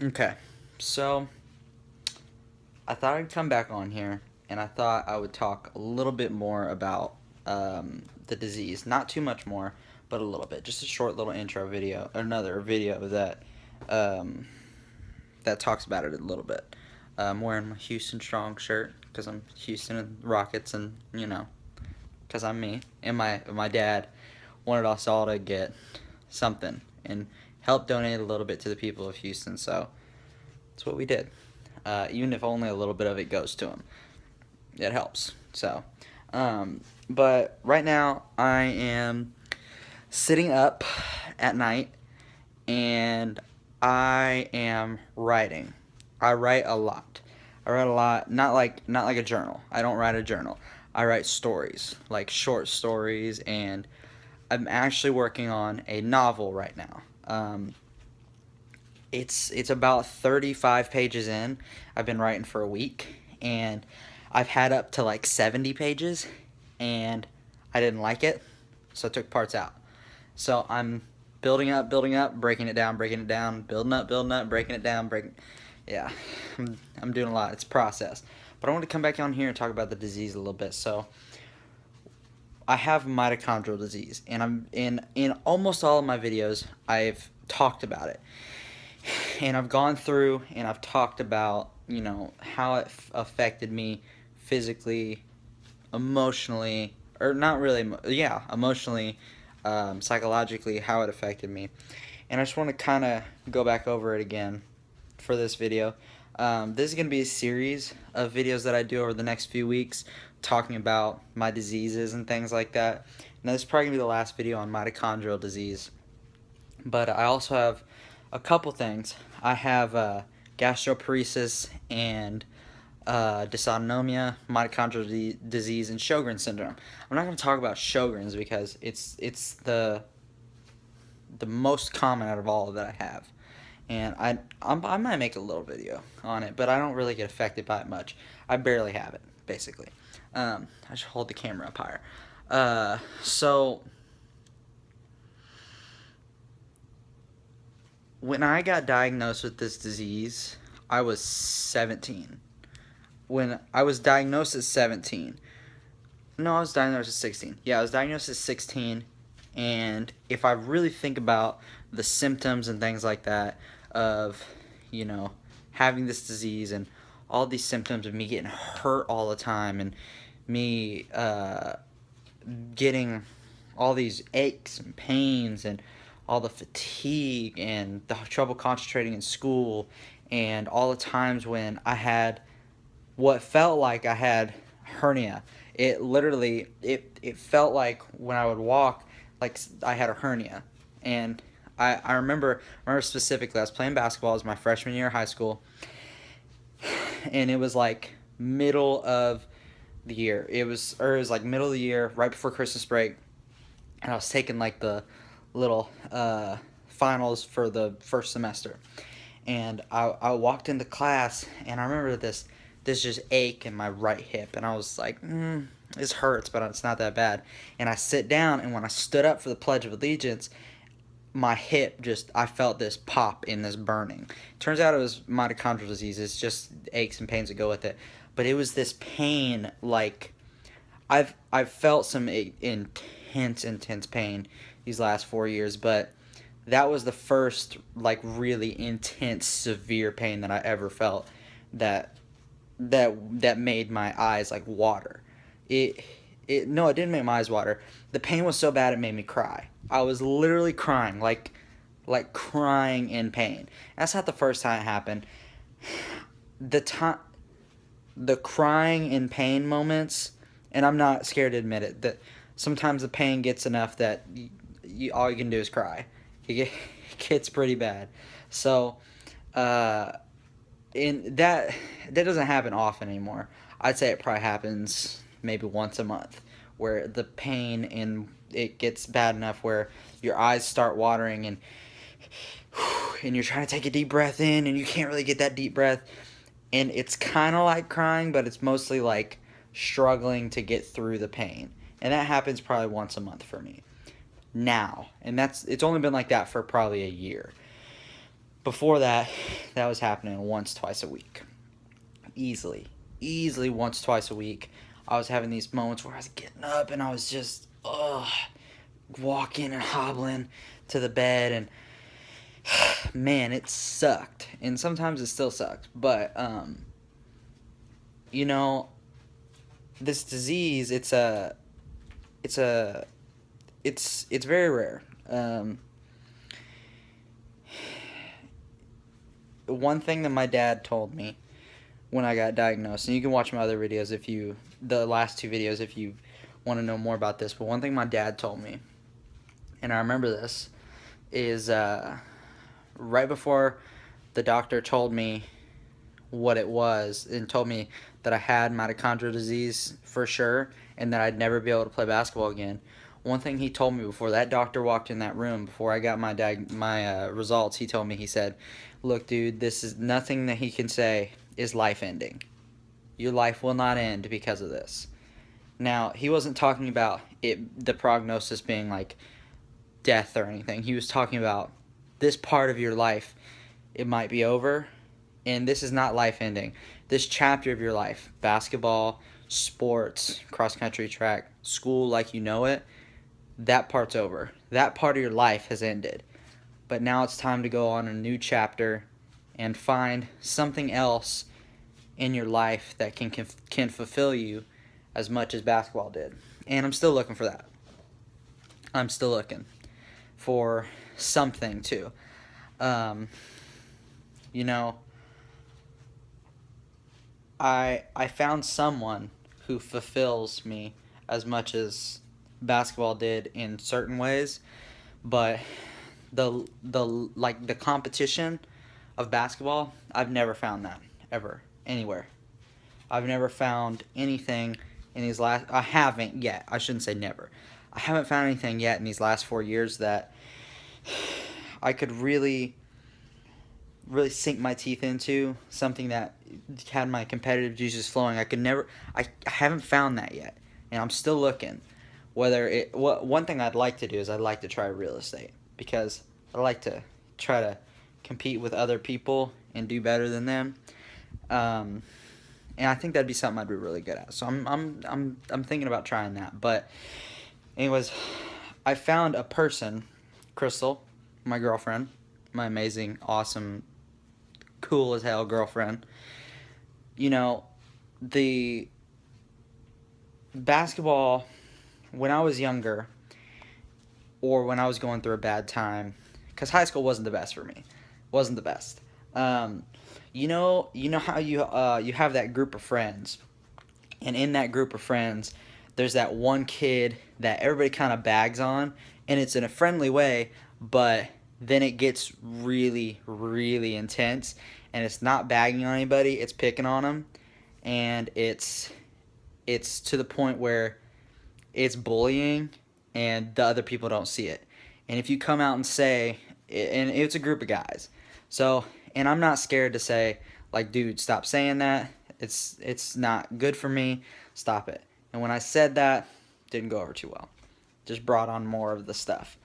Okay, so I thought I'd come back on here and I thought I would talk a little bit more about the disease. Not too much more, but a little bit. Just a short little intro video, another video um, that talks about it a little bit. I'm wearing my Houston Strong shirt because I'm Houston and Rockets, and because I'm me. And my dad wanted us all to get something and help donate a little bit to the people of Houston. So that's what we did. Even if only a little bit of it goes to them, it helps. So, but right now I am sitting up at night and I am writing. I write a lot. I write a lot. Not like a journal. I don't write a journal. I write stories, like short stories, and I'm actually working on a novel right now. It's about 35 pages in. I've been writing for a week, and I've had up to like 70 pages, and I didn't like it, so I took parts out. So I'm building up, breaking it down, building up, breaking it down, breaking. Yeah, I'm doing a lot. It's a process. But I want to come back on here and talk about the disease a little bit. So I have mitochondrial disease, and I'm in almost all of my videos. I've talked about it, and I've gone through and I've talked about how it affected me physically, emotionally, or not really, yeah, emotionally, psychologically, how it affected me. And I just want to kind of go back over it again for this video. This is going to be a series of videos that I do over the next few weeks talking about my diseases and things like that. Now, this is probably going to be the last video on mitochondrial disease. But I also have a couple things. I have gastroparesis and dysautonomia, mitochondrial disease, and Sjogren's syndrome. I'm not going to talk about Sjogren's because it's the most common out of all that I have, and I might make a little video on it, but I don't really get affected by it much. I barely have it, basically. I should hold the camera up higher. So when I got diagnosed with this disease, I was 17. When I was diagnosed at 17, no, I was diagnosed at 16. Yeah, I was diagnosed at 16, and if I really think about the symptoms and things like that of, you know, having this disease and all these symptoms of me getting hurt all the time and me getting all these aches and pains and all the fatigue and the trouble concentrating in school and all the times when I had what felt like I had hernia. It literally it felt like when I would walk like I had a hernia. And I remember specifically I was playing basketball. It was my freshman year of high school, and it was like middle of the year. It was like middle of the year, right before Christmas break, and I was taking like the little finals for the first semester. And I walked into class, and I remember this just ache in my right hip, and I was like, this hurts, but it's not that bad. And I sit down, and when I stood up for the Pledge of Allegiance, my hip just, I felt this pop in this burning. Turns out it was mitochondrial disease. It's just aches and pains that go with it. But it was this pain, like I've felt some intense pain these last 4 years, but that was the first like really intense, severe pain that I ever felt that that made my eyes like water. It no, it didn't make my eyes water. The pain was so bad it made me cry. I was literally crying, like crying in pain. That's not the first time it happened. The time the crying in pain moments, and I'm not scared to admit it, that sometimes the pain gets enough that all you can do is cry. It gets pretty bad. So, in that doesn't happen often anymore. I'd say it probably happens maybe once a month, where the pain and it gets bad enough where your eyes start watering and you're trying to take a deep breath in and you can't really get that deep breath, and it's kind of like crying, but it's mostly like struggling to get through the pain, and that happens probably once a month for me now, and it's only been like that for probably a year. Before that, that was happening once, twice a week. Easily once, twice a week. I was having these moments where I was getting up and I was just, walking and hobbling to the bed, and man, it sucked. And sometimes it still sucks. But, you know, this disease, it's very rare. One thing that my dad told me when I got diagnosed, and you can watch my other videos the last two videos if you want to know more about this, but one thing my dad told me, and I remember this, is right before the doctor told me what it was and told me that I had mitochondrial disease for sure and that I'd never be able to play basketball again. One thing he told me before that doctor walked in that room, before I got my results, he told me, he said, "Look, dude, this is nothing that he can say is life ending. Your life will not end because of this." Now, he wasn't talking about the prognosis being like death or anything. He was talking about this part of your life, it might be over, and this is not life ending. This chapter of your life, basketball, sports, cross country, track, school like you know it, that part's over. That part of your life has ended. But now it's time to go on a new chapter and find something else in your life that can fulfill you as much as basketball did. And I'm still looking for that. I'm still looking for something too. You know, I found someone who fulfills me as much as basketball did in certain ways, but the competition of basketball, I've never found that ever anywhere. I've never found anything in these last. I haven't yet. I shouldn't say never. I haven't found anything yet in these last 4 years that I could really sink my teeth into, something that had my competitive juices flowing. I haven't found that yet, and I'm still looking. One thing I'd like to do is I'd like to try real estate, because I like to try to compete with other people and do better than them. And I think that'd be something I'd be really good at. So I'm thinking about trying that. But anyways, I found a person, Crystal, my girlfriend, my amazing, awesome, cool as hell girlfriend. You know, the basketball, when I was younger, or when I was going through a bad time, because high school wasn't the best for me, wasn't the best. You know how you have that group of friends, and in that group of friends, there's that one kid that everybody kind of bags on, and it's in a friendly way, but then it gets really, really intense, and it's not bagging on anybody, it's picking on them, and it's to the point where it's bullying, and the other people don't see it. And if you come out and say, and it's a group of guys, so, and I'm not scared to say, like, dude, stop saying that. It's not good for me. Stop it. And when I said that, didn't go over too well. Just brought on more of the stuff.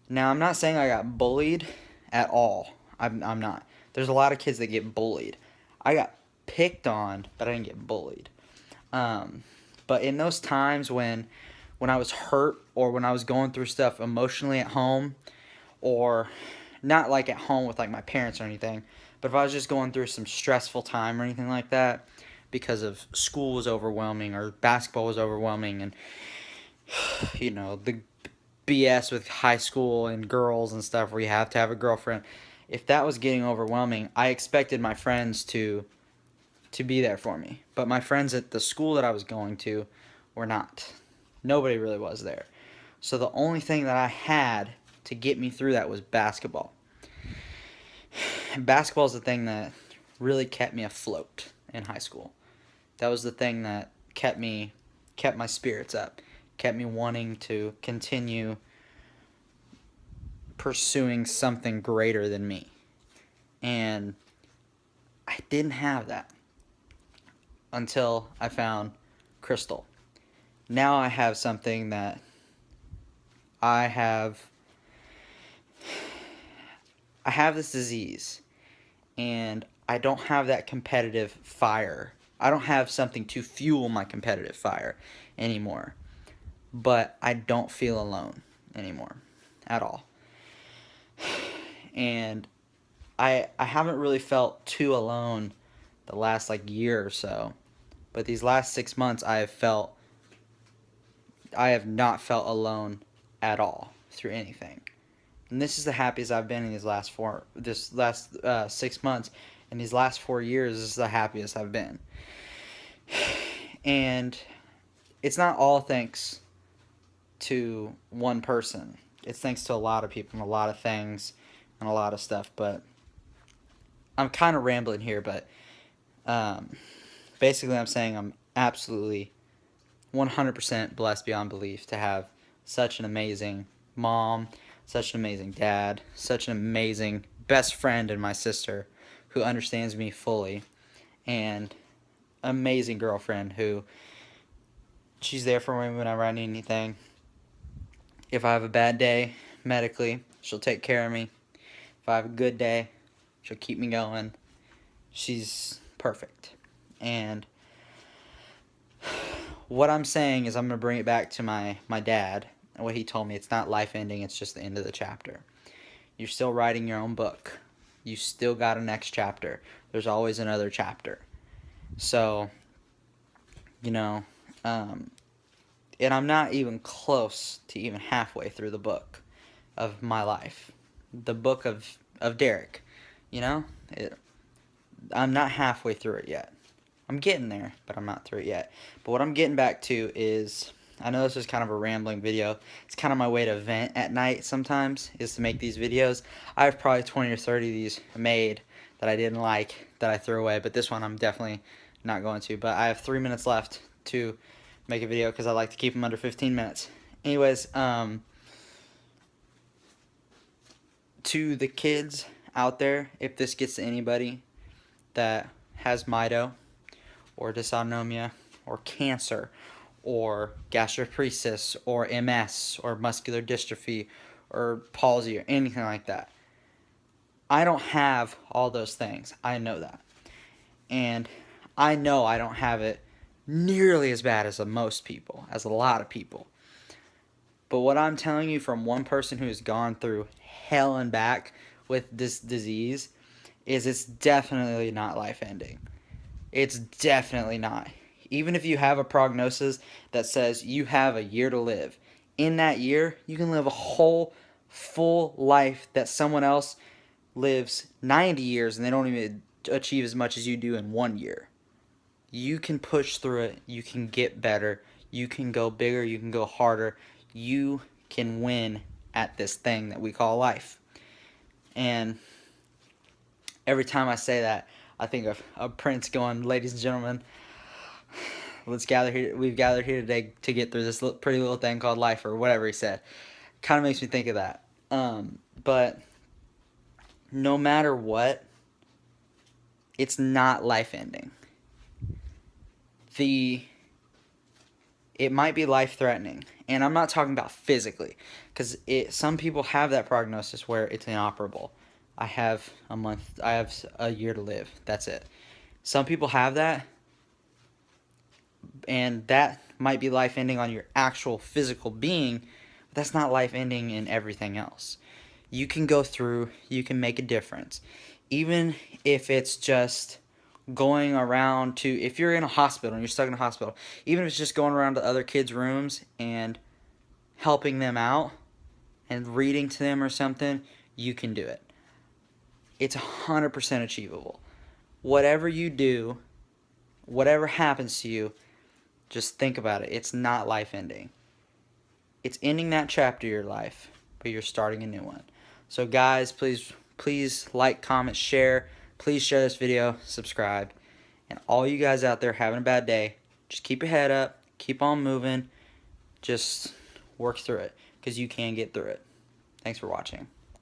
Now, I'm not saying I got bullied at all. I'm not. There's a lot of kids that get bullied. I got picked on, but I didn't get bullied. But in those times when I was hurt, or when I was going through stuff emotionally at home, or not like at home with like my parents or anything, but if I was just going through some stressful time or anything like that, because of school was overwhelming or basketball was overwhelming, and you know, the BS with high school and girls and stuff where you have to have a girlfriend, if that was getting overwhelming, I expected my friends to be there for me. But my friends at the school that I was going to were not. Nobody really was there. So the only thing that I had to get me through that was basketball. Basketball is the thing that really kept me afloat in high school. That was the thing that kept my spirits up, kept me wanting to continue pursuing something greater than me. And I didn't have that until I found Crystal. Now I have something that I have I have this disease, and I don't have that competitive fire. I don't have something to fuel my competitive fire anymore. But I don't feel alone anymore at all. And I haven't really felt too alone the last like year or so. But these last 6 months I have not felt alone at all through anything. And this is the happiest I've been in this last 6 months. And these last 4 years, this is the happiest I've been. And it's not all thanks to one person. It's thanks to a lot of people and a lot of things and a lot of stuff. But I'm kind of rambling here, but basically I'm saying I'm absolutely 100% blessed beyond belief to have such an amazing mom, such an amazing dad, such an amazing best friend in my sister who understands me fully, and amazing girlfriend who she's there for me whenever I need anything. If I have a bad day medically, she'll take care of me. If I have a good day, she'll keep me going. She's perfect. And what I'm saying is I'm going to bring it back to my dad and what he told me. It's not life ending, it's just the end of the chapter. You're still writing your own book. You still got a next chapter. There's always another chapter. So, and I'm not even close to even halfway through the book of my life. The book of Derek, I'm not halfway through it yet. I'm getting there, but I'm not through it yet. But what I'm getting back to is, I know this is kind of a rambling video. It's kind of my way to vent at night sometimes, is to make these videos. I have probably 20 or 30 of these made that I didn't like, that I threw away. But this one I'm definitely not going to. But I have 3 minutes left to make a video because I like to keep them under 15 minutes. Anyways, to the kids out there, if this gets to anybody that has Mito, or dysautonomia, or cancer, or gastroparesis, or MS, or muscular dystrophy, or palsy, or anything like that. I don't have all those things. I know that. And I know I don't have it nearly as bad as most people, as a lot of people. But what I'm telling you from one person who has gone through hell and back with this disease is it's definitely not life-ending. It's definitely not. Even if you have a prognosis that says you have a year to live, in that year, you can live a whole, full life that someone else lives 90 years and they don't even achieve as much as you do in 1 year. You can push through it. You can get better. You can go bigger. You can go harder. You can win at this thing that we call life. And every time I say that, I think of Prince going, "Ladies and gentlemen, let's gather here. We've gathered here today to get through this pretty little thing called life," or whatever he said. Kind of makes me think of that. But no matter what, it's not life-ending. It might be life-threatening, and I'm not talking about physically, because some people have that prognosis where it's inoperable. I have a year to live. That's it. Some people have that, and that might be life-ending on your actual physical being, but that's not life-ending in everything else. You can go through, you can make a difference. Even if it's just going around to, if you're in a hospital and you're stuck in a hospital, even if it's just going around to other kids' rooms and helping them out and reading to them or something, you can do it. It's 100% achievable. Whatever you do, whatever happens to you, just think about it. It's not life-ending. It's ending that chapter of your life, but you're starting a new one. So guys, please like, comment, share. Please share this video, subscribe. And all you guys out there having a bad day, just keep your head up, keep on moving, just work through it, because you can get through it. Thanks for watching.